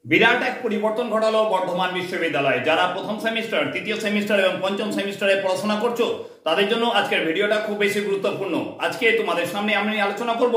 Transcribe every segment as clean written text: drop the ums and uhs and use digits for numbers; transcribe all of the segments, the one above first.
বিরাট এক পরিবর্তন ঘটালো বর্ধমান বিশ্ববিদ্যালয়। যারা প্রথম সেমিস্টার, তৃতীয় সেমিস্টার এবং পঞ্চম সেমিস্টারে পড়াশোনা করছো তাদের জন্য আজকের ভিডিওটা খুব বেশি গুরুত্বপূর্ণ। আজকে তোমাদের সামনে আমি আলোচনা করব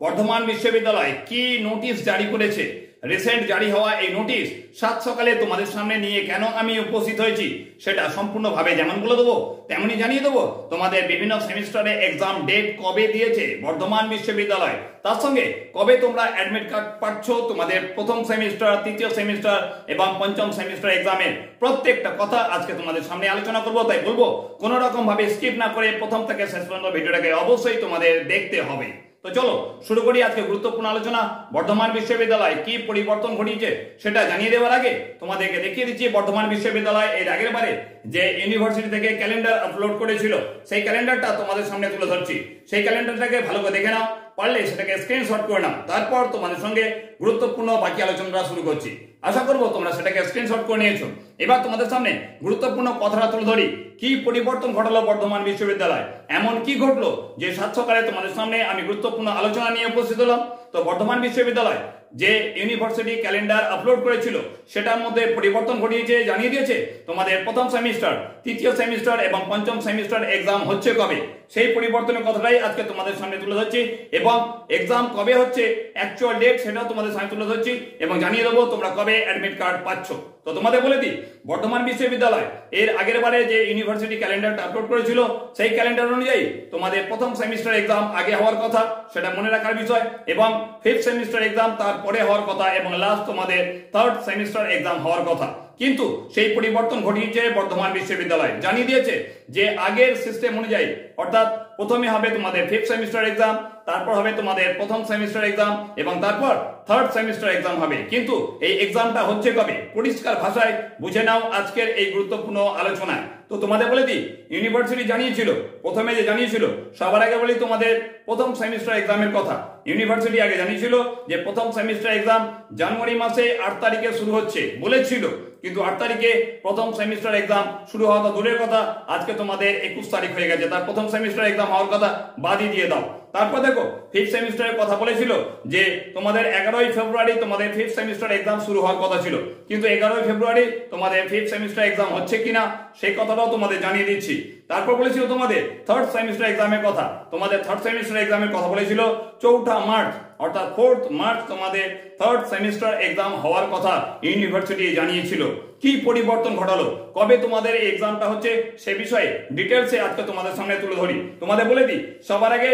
বর্ধমান বিশ্ববিদ্যালয় কি নোটিশ জারি করেছে। রিসেন্ট জারি হওয়া এই নোটিশ সাত সকালে তোমাদের সামনে নিয়ে কেন আমি উপস্থিত হয়েছি সেটা সম্পূর্ণভাবে যেমন বলে দেবো তেমনই জানিয়ে দেবো। তোমাদের বিভিন্ন সেমিস্টারে এক্সাম ডেট কবে দিয়েছে বর্ধমান বিশ্ববিদ্যালয়, তার সঙ্গে কবে তোমরা অ্যাডমিট কার্ড পাচ্ছ তোমাদের প্রথম সেমিস্টার, তৃতীয় সেমিস্টার এবং পঞ্চম সেমিস্টার এক্সামের প্রত্যেকটা কথা আজকে তোমাদের সামনে আলোচনা করবো। তাই বলবো কোনো রকম ভাবে স্কিপ না করে প্রথম থেকে শেষ পর্যন্ত ভিডিওটাকে অবশ্যই তোমাদের দেখতে হবে। তো চলো শুরু করি আজকে গুরুত্বপূর্ণ আলোচনা। বর্ধমান বিশ্ববিদ্যালয় কি পরিবর্তন ঘটিয়েছে সেটা জানিয়ে দেওয়ার আগে তোমাদেরকে দেখিয়ে দিচ্ছি বর্ধমান বিশ্ববিদ্যালয় এর আগের বারে যে ইউনিভার্সিটি থেকে ক্যালেন্ডার আপলোড করেছিল সেই ক্যালেন্ডারটা তোমাদের সামনে তুলে ধরছি। সেই ক্যালেন্ডারটাকে ভালো করে দেখে নাও, পারলে সেটাকে স্ক্রিনশট করে নাও, তারপর তোমাদের সঙ্গে গুরুত্বপূর্ণ বাকি আলোচনাটা শুরু করছি। আশা করবো তোমরা সেটাকে স্ক্রিনশট করে নিয়েছো। এবার তোমাদের সামনে গুরুত্বপূর্ণ কথাটা তুলে ধরি। কি পরিবর্তন ঘটালো বর্ধমান বিশ্ববিদ্যালয়, এমন কি ঘটলো যে সাত সকালে তোমাদের সামনে আমি গুরুত্বপূর্ণ আলোচনা নিয়ে উপস্থিত হলাম। তো বর্ধমান বিশ্ববিদ্যালয় যে ইউনিভার্সিটি ক্যালেন্ডার আপলোড করেছিল সেটার মধ্যে পরিবর্তন ঘটিয়েছে, জানিয়ে দিয়েছে তোমাদের প্রথম সেমিস্টার, তৃতীয় সেমিস্টার এবং পঞ্চম সেমিস্টার এক্সাম হচ্ছে কবে। সেই পরিবর্তনের কথাটাই আজকে তোমাদের সামনে তুলে ধরছি এবং এক্সাম কবে হচ্ছে অ্যাকচুয়াল ডেট সেটাও তোমাদের সামনে তুলে ধরছি এবং জানিয়ে দেবো তোমরা কবে অ্যাডমিট কার্ড পাচ্ছ। তো তোমাদের বলে দিই বর্ধমান বিশ্ববিদ্যালয় এর আগের বারে যে ইউনিভার্সিটি ক্যালেন্ডারটা আপলোড করেছিল সেই ক্যালেন্ডার অনুযায়ী তোমাদের প্রথম সেমিস্টার এক্সাম আগে হওয়ার কথা, সেটা মনে রাখার বিষয়, এবং ফিফথ সেমিস্টার এক্সাম তারপরে হওয়ার কথা এবং লাস্ট তোমাদের থার্ড সেমিস্টার এক্সাম হওয়ার কথা। কিন্তু সেই পরিবর্তন ঘটিয়েছে বর্ধমান বিশ্ববিদ্যালয়, জানিয়ে দিয়েছে যে আগের সিস্টেম অনুযায়ী অর্থাৎ প্রথমে হবে তোমাদের ফিফথ সেমিস্টার এক্সাম, তারপর হবে তোমাদের প্রথম সেমিস্টার এক্সাম এবং তারপর থার্ড সেমিস্টার এক্সাম হবে। কিন্তু এই এক্সামটা হচ্ছে কবে পরিষ্কার ভাষায় বুঝে নাও আজকের এই গুরুত্বপূর্ণ আলোচনায়। তো তোমাদের বলে দিই ইউনিভার্সিটি জানিয়েছিল, প্রথমে যে জানিয়েছিল সবার আগে বলি তোমাদের প্রথম সেমিস্টার এক্সামের কথা। ইউনিভার্সিটি আগে জানিয়েছিল যে প্রথম সেমিস্টার এক্সাম জানুয়ারি মাসে 8 তারিখে শুরু হচ্ছে বলেছিল, কিন্তু 8 তারিখে প্রথম সেমিস্টার এক্সাম শুরু হওয়া তো দূরের কথা, আজকে তোমাদের 21 তারিখ হয়ে গেছে, তার প্রথম সেমিস্টার এক্সাম হওয়ার কথা বাদই দিয়ে দাও। তারপর দেখো ফিফথ সেমিস্টারের কথা বলেছিল যে তোমাদের 11ই ফেব্রুয়ারি তোমাদের ফিফথ সেমিস্টার এক্সাম শুরু হওয়ার কথা ছিল, কিন্তু 11ই ফেব্রুয়ারি তোমাদের ফিফথ সেমিস্টার এক্সাম হচ্ছে কিনা সেই কথাটাও তোমাদের জানিয়ে দিচ্ছি। তারপর বলেছিল তোমাদের থার্ড সেমিস্টার এক্সামের কথা, তোমাদের থার্ড সেমিস্টার এক্সামের কথা বলেছিল 4 মার্চ অর্থাৎ 4 মার্চ তোমাদের থার্ড সেমিস্টার এক্সাম হওয়ার কথা ইউনিভার্সিটি জানিয়েছিল। কি পরিবর্তন ঘটালো, কবে তোমাদের এই এক্সামটা হচ্ছে সে বিষয়ে ডিটেলসে আজকে তোমাদের সামনে তুলে ধরি। তোমাদের বলে দিই সবার আগে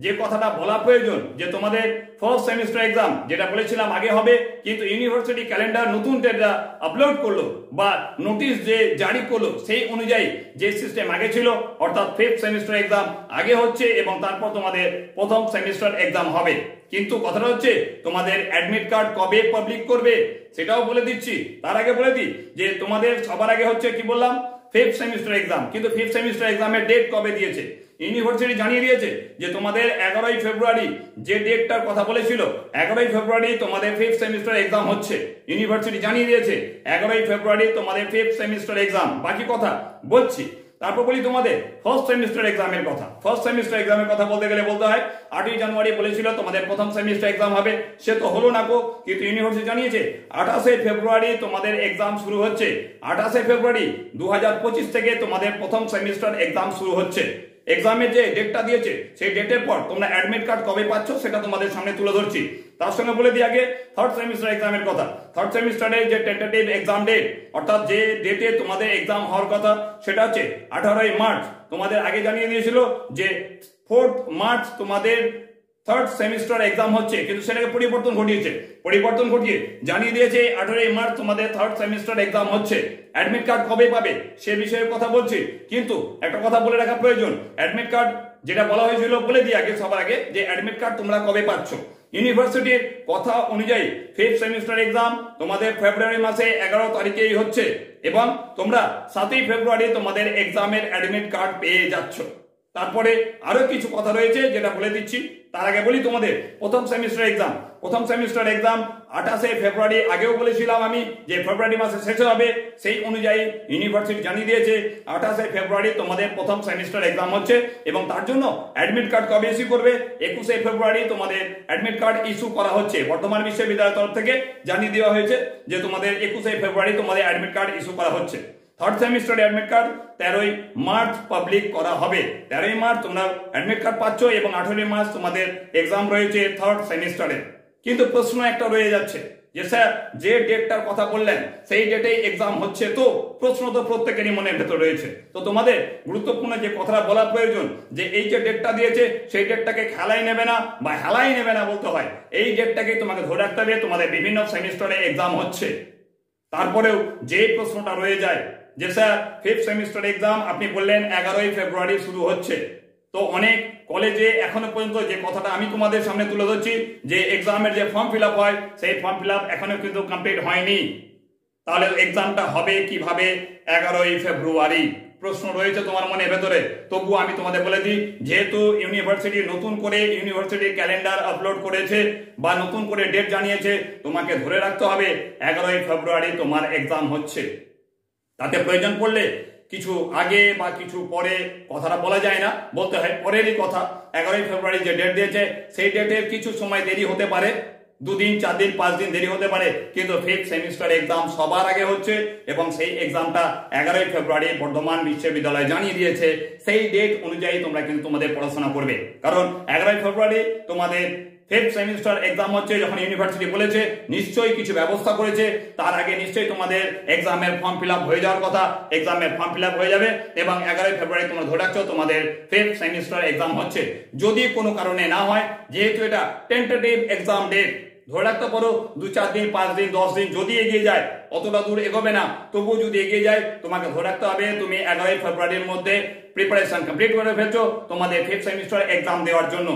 যে কথাটা বলা প্রয়োজন যে তোমাদের ফার্স্ট সেমিস্টার এক্সাম যেটা বলেছিলাম আগে হবে, কিন্তু ইউনিভার্সিটি ক্যালেন্ডার নতুন ডেটা আপলোড করলো বা নোটিশ যে জারি করলো সেই অনুযায়ী যে সিস্টেম আগে ছিল অর্থাৎ ফিফথ সেমিস্টার এক্সাম আগে হচ্ছে এবং তারপর তোমাদের প্রথম সেমিস্টার এক্সাম হবে। কিন্তু কথাটা হচ্ছে তোমাদের অ্যাডমিট কার্ড কবে পাবলিক করবে সেটাও বলে দিচ্ছি। তার আগে বলে দিই যে তোমাদের সবার আগে হচ্ছে কি বললাম ফিফথ সেমিস্টার এক্সাম, কিন্তু ফিফথ সেমিস্টার এক্সামের ডেট কবে দিয়েছে ইউনিভার্সিটি জানিয়ে দিয়েছে যে তোমাদের 11ই ফেব্রুয়ারি যে ডেটটার কথা বলেছিল 11ই ফেব্রুয়ারি তোমাদের ফিফথ সেমিস্টার এক্সাম হচ্ছে। ইউনিভার্সিটি জানিয়ে দিয়েছে 11ই ফেব্রুয়ারি তোমাদের ফিফথ সেমিস্টার এক্সাম। বাকি কথা বলছি। তারপর বলি তোমাদের ফার্স্ট সেমিস্টার এক্সামের কথা। ফার্স্ট সেমিস্টার এক্সামের কথা বলতে গেলে বলতে হয় 8ই জানুয়ারি বলেছিল তোমাদের প্রথম সেমিস্টার এক্সাম হবে, সে তো হলো না গো, কিন্তু ইউনিভার্সিটি জানিয়েছে 28শে ফেব্রুয়ারি তোমাদের এক্সাম শুরু হচ্ছে। 28শে ফেব্রুয়ারি 2025 থেকে তোমাদের প্রথম সেমিস্টার এক্সাম শুরু হচ্ছে। এক্সামের যে ডেটটা দিয়েছে সেই ডেটের পর তোমরা অ্যাডমিট কার্ড কবে পাচ্ছ সেটা তোমাদের সামনে তুলে ধরছি। তার সঙ্গে বলে দিই আগে থার্ড সেমিস্টার এক্সামের কথা। থার্ড সেমিস্টারের যে টেন্টেটিভ এক্সাম ডেট অর্থাৎ যে ডেটে তোমাদের এক্সাম হওয়ার কথা সেটা হচ্ছে 18ই মার্চ। তোমাদের আগে জানিয়ে দিয়েছিল যে 4 মার্চ তোমাদের থার্ড সেমিস্টার এক্সাম হচ্ছে, কিন্তু সেটাকে পরিবর্তন ঘটিয়ে জানিয়ে দিয়েছে 18ই মার্চ তোমাদের থার্ড সেমিস্টার এক্সাম হচ্ছে। অ্যাডমিট কার্ড কবে পাবে সে বিষয়ে কথা বলছি, কিন্তু একটা কথা বলে রাখা প্রয়োজন, অ্যাডমিট কার্ড যেটা বলা হয়েছিল বলে দিই আগে সবার আগে যে অ্যাডমিট কার্ড তোমরা কবে পাচ্ছ। ইউনিভার্সিটির কথা অনুযায়ী ফিফথ সেমিস্টার এক্সাম তোমাদের ফেব্রুয়ারি মাসে 11 তারিখেই হচ্ছে এবং তোমরা 7ই ফেব্রুয়ারি তোমাদের এক্সামের অ্যাডমিট কার্ড পেয়ে যাচ্ছ। তারপরে আরো কিছু কথা রয়েছে যেটা বলে দিচ্ছি। তার আগে বলি তোমাদের প্রথম সেমিস্টার এক্সাম 28 ফেব্রুয়ারি, আগেও বলেছিলাম আমি যে ফেব্রুয়ারি মাসে শেষ হবে, সেই অনুযায়ী ইউনিভার্সিটি জানিয়ে দিয়েছে 28 ফেব্রুয়ারি তোমাদের প্রথম সেমিস্টার এক্সাম হচ্ছে। এবং তার জন্য অ্যাডমিট কার্ড কবে ইস্যু করবে? 21 ফেব্রুয়ারি তোমাদের অ্যাডমিট কার্ড ইস্যু করা হচ্ছে। বর্ধমান বিশ্ববিদ্যালয়ের তরফ থেকে জানিয়ে দেওয়া হয়েছে যে তোমাদের 21 ফেব্রুয়ারি তোমাদের অ্যাডমিট কার্ড ইস্যু করা হচ্ছে। Third semester admit card 13 March public করা হবে। 13 মার্চ তোমরা অ্যাডমিট কার্ড পাচ্ছ এবং 18 মার্চ তোমাদের এক্সাম রয়েছে থার্ড সেমিস্টারে। কিন্তু প্রশ্ন একটা রয়ে যাচ্ছে যে স্যার যে ডেটটার কথা বললেন সেই ডেটেই এক্সাম হচ্ছে, তো প্রশ্ন তো প্রত্যেকেরই মনের ভেতর রয়েছে। তো তোমাদের গুরুত্বপূর্ণ যে কথাটা বলা প্রয়োজন যে এই যে ডেটটা দিয়েছে সেই ডেটটাকে খেলাই নেবে না বা হেলাই নেবে না বলতে হয়, এই ডেটটাকে তোমাকে ধরে রাখতে হবে। তোমাদের বিভিন্ন সেমিস্টারে এক্সাম হচ্ছে, তারপরেও যে প্রশ্নটা রয়ে যায় যে স্যার ফিফথ সেমিস্টার এক্সাম আপনি বললেন 11 ফেব্রুয়ারি শুরু হচ্ছে, তো অনেক কলেজে এখনো পর্যন্ত যে কথাটা আমি তোমাদের সামনে তুলে ধরছি যে এক্সামের যে ফর্ম ফিল আপ হয় সেই ফর্ম ফিল আপ এখনো কিন্তু কমপ্লিট হয়নি। তাহলে এক্সামটা হবে কিভাবে 11 ফেব্রুয়ারি? প্রশ্ন রয়েছে তোমার মনের ভেতরে। তবু আমি তোমাদের বলে দিই, যেহেতু ইউনিভার্সিটি নতুন করে ইউনিভার্সিটি ক্যালেন্ডার আপলোড করেছে বা নতুন করে ডেট জানিয়েছে, তোমাকে ধরে রাখতে হবে 11 ফেব্রুয়ারি তোমার এক্সাম হচ্ছে। তাতে প্রয়োজন পড়লে কিছু আগে বা কিছু পরে কথাটা বলা যায় না, বলতে হয় পরেরই কথা। 11 ফেব্রুয়ারি যে ডেট দিয়েছে সেই ডেটের কিছু সময় দেরি হতে পারে, 2 দিন 4 দিন 5 দিন দেরি হতে পারে, কিন্তু ফিফথ সেমিস্টার এক্সাম সবার আগে হচ্ছে এবং সেই এক্সামটা 11 ফেব্রুয়ারি বর্ধমান বিশ্ববিদ্যালয় জানিয়ে দিয়েছে। সেই ডেট অনুযায়ী তোমরা কিন্তু তোমাদের পড়াশোনা করবে, কারণ 11 ফেব্রুয়ারি তোমাদের ফিফথ সেমিস্টার এক্সাম হচ্ছে। যখন ইউনিভার্সিটি বলেছে নিশ্চয়ই কিছু ব্যবস্থা করেছে, তার আগে নিশ্চয়ই তোমাদের এক্সামের ফর্ম ফিল আপ হয়ে যাওয়ার কথা। এক্সামের ফর্ম ফিল আপ হয়ে যাবে এবং 11 ফেব্রুয়ারি তোমরা ধরে রাখছো তোমাদের ফিফথ সেমিস্টার এক্সাম হচ্ছে। যদি কোনো কারণে না হয়, যেহেতু এটা টেন্টেটিভ এক্সাম ডেট, ধরে রাখতে পারো 2 4 দিন 5 দিন 10 দিন যদি এগিয়ে যায়, অতটা দূর এগোবে না, তবু যদি এগিয়ে যায় তোমাকে ধরে রাখতে হবে তুমি 11 ফেব্রুয়ারির মধ্যে প্রিপারেশন কমপ্লিট করে ফেলছো তোমাদের ফিফথ সেমিস্টার এক্সাম দেওয়ার জন্য।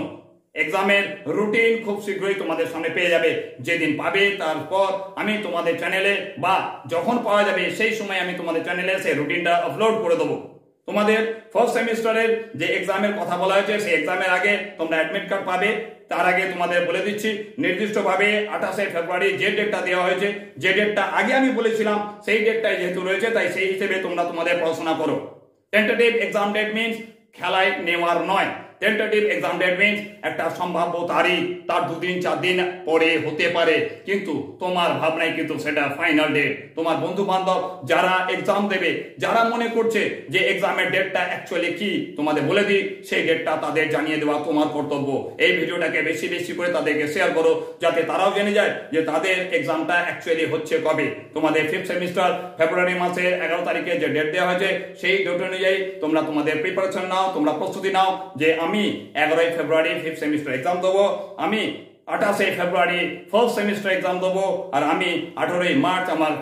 এক্সামের রুটিন খুব শীঘ্রই তোমাদের সামনে পেয়ে যাবে। যেদিন পাবে তারপর আমি তোমাদের চ্যানেলে বা যখন পাওয়া যাবে সেই সময় আমি তোমাদের চ্যানেলে সেই রুটিনটা আপলোড করে দেবো। তোমাদের ফার্স্ট সেমিস্টারের যে এক্সামের কথা বলা হয়েছে সেই এক্সামের আগে তোমরা অ্যাডমিট কার্ড পাবে। তার আগে তোমাদের বলে দিচ্ছি নির্দিষ্টভাবে 28 ফেব্রুয়ারি যে ডেটটা দেওয়া হয়েছে, যে ডেটটা আগে আমি বলেছিলাম সেই ডেটটাই যেহেতু রয়েছে, তাই সেই হিসেবে তোমরা তোমাদের পড়াশোনা করো। টেন্টেটিভ এক্সাম ডেট মিন্স খেলায় নেওয়ার নয়। টেন্টেটিভ এক্সাম ডেট মিন্স একটা সম্ভাব্য তারিখ, তার 2 দিন 4 দিন পরে হতে পারে, কিন্তু তোমার ভাবনায় কিন্তু সেটা ফাইনাল ডেট। তোমার বন্ধু বান্ধব যারা এক্সাম দেবে, যারা মনে করছে যে এক্সামের ডেটটা অ্যাকচুয়ালি কি, তোমাদের বলে দিই সেই ডেটটা তাদের জানিয়ে দেওয়া তোমার কর্তব্য। এই ভিডিওটাকে বেশি বেশি করে তাদেরকে শেয়ার করো, যাতে তারাও জেনে যায় যে তাদের এক্সামটা অ্যাকচুয়ালি হচ্ছে কবে। তোমাদের ফিফথ সেমিস্টার ফেব্রুয়ারি মাসের 11 তারিখে যে ডেট দেওয়া হয়েছে সেই ডেট অনুযায়ী তোমরা তোমাদের প্রিপারেশন নাও, তোমরা প্রস্তুতি নাও যে আমি 11 ফেব্রুয়ারি ফিফথ সেমিস্টার এক্সাম দেবো, আমি 28 ফেব্রুয়ারি ফার্স্ট সেমিস্টার এক্সাম দেবো, আর আমি 18 মার্চ আমার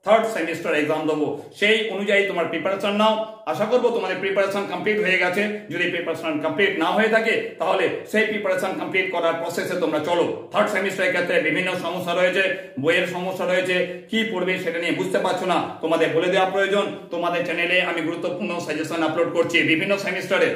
থার্ড সেমিস্টার এক্সাম দেবো। সেই অনুযায়ী তোমার প্রিপারেশন নাও। আশা করবো তোমাদের প্রিপারেশন কমপ্লিট হয়ে গেছে। যদি প্রিপারেশন কমপ্লিট না হয়ে থাকে তাহলে সেই প্রিপারেশন কমপ্লিট করার প্রসেসে তোমরা চলো। থার্ড সেমিস্টারের ক্ষেত্রে বিভিন্ন সমস্যা রয়েছে, বইয়ের সমস্যা রয়েছে, কি পড়বে সেটা নিয়ে বুঝতে পারছো না, তোমাদের বলে দেওয়া প্রয়োজন। তোমাদের চ্যানেলে আমি গুরুত্বপূর্ণ সাজেশন আপলোড করছি বিভিন্ন সেমিস্টারে।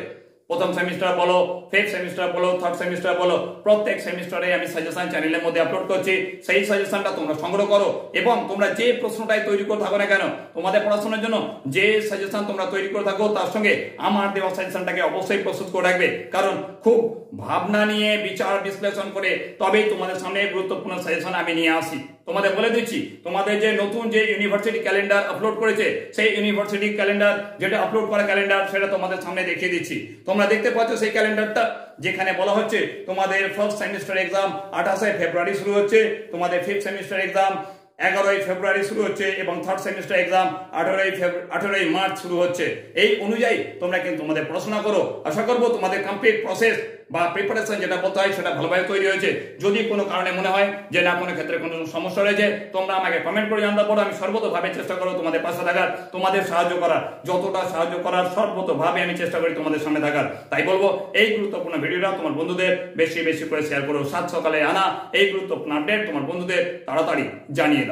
প্রথম সেমিস্টার বলো, ফিফথ সেমিস্টার বলো, থার্ড সেমিস্টার বলো, প্রত্যেক সেমিস্টারে আমি সাজেশন চ্যানেলের মধ্যে আপলোড করছি। সেই সাজেশনটা তোমরা সংগ্রহ করো এবং তোমরা যে প্রশ্নটাই তৈরি করে থাকো না কেন, তোমাদের পড়াশোনার জন্য যে সাজেশন তোমরা তৈরি করে থাকো তার সঙ্গে আমার দেওয়া সাজেশনটাকে অবশ্যই প্রস্তুত করে রাখবে, কারণ খুব ভাবনা নিয়ে বিচার বিশ্লেষণ করে তবেই তোমাদের সামনে গুরুত্বপূর্ণ সাজেশন আমি নিয়ে আসি। তোমাদের বলে দিচ্ছি, তোমাদের যে নতুন যে ইউনিভার্সিটি ক্যালেন্ডার আপলোড করেছে সেই ইউনিভার্সিটি ক্যালেন্ডার, যেটা আপলোড করা ক্যালেন্ডার, সেটা তোমাদের সামনে দেখিয়ে দিচ্ছি। তোমরা দেখতে পাচ্ছ সেই ক্যালেন্ডারটা, যেখানে বলা হচ্ছে তোমাদের ফার্স্ট সেমিস্টার এক্সাম 28 ফেব্রুয়ারি শুরু হচ্ছে, তোমাদের ফিফথ সেমিস্টার এক্সাম 11 ফেব্রুয়ারি শুরু হচ্ছে এবং থার্ড সেমিস্টার এক্সাম 18 মার্চ শুরু হচ্ছে। এই অনুযায়ী তোমরা কিন্তু তোমাদের পড়াশোনা করো। আশা করবো তোমাদের কমপ্লিট প্রসেস বা প্রিপারেশন যেটা বলতে হয় সেটা ভালোভাবে তৈরি হয়েছে। যদি কোনো কারণে মনে হয় যে না কোনো ক্ষেত্রে কোনো সমস্যা রয়েছে, তোমরা আমাকে কমেন্ট করে জানতে পারো। আমি সর্বতভাবে চেষ্টা করবো তোমাদের পাশে থাকার, তোমাদের সাহায্য করার, যতটা সাহায্য করার সর্বতভাবে আমি চেষ্টা করি তোমাদের সামনে থাকার। তাই বলবো এই গুরুত্বপূর্ণ ভিডিওটা তোমার বন্ধুদের বেশি বেশি করে শেয়ার করো। সাত সকালে আনা এই গুরুত্বপূর্ণ আপডেট তোমার বন্ধুদের তাড়াতাড়ি জানিয়ে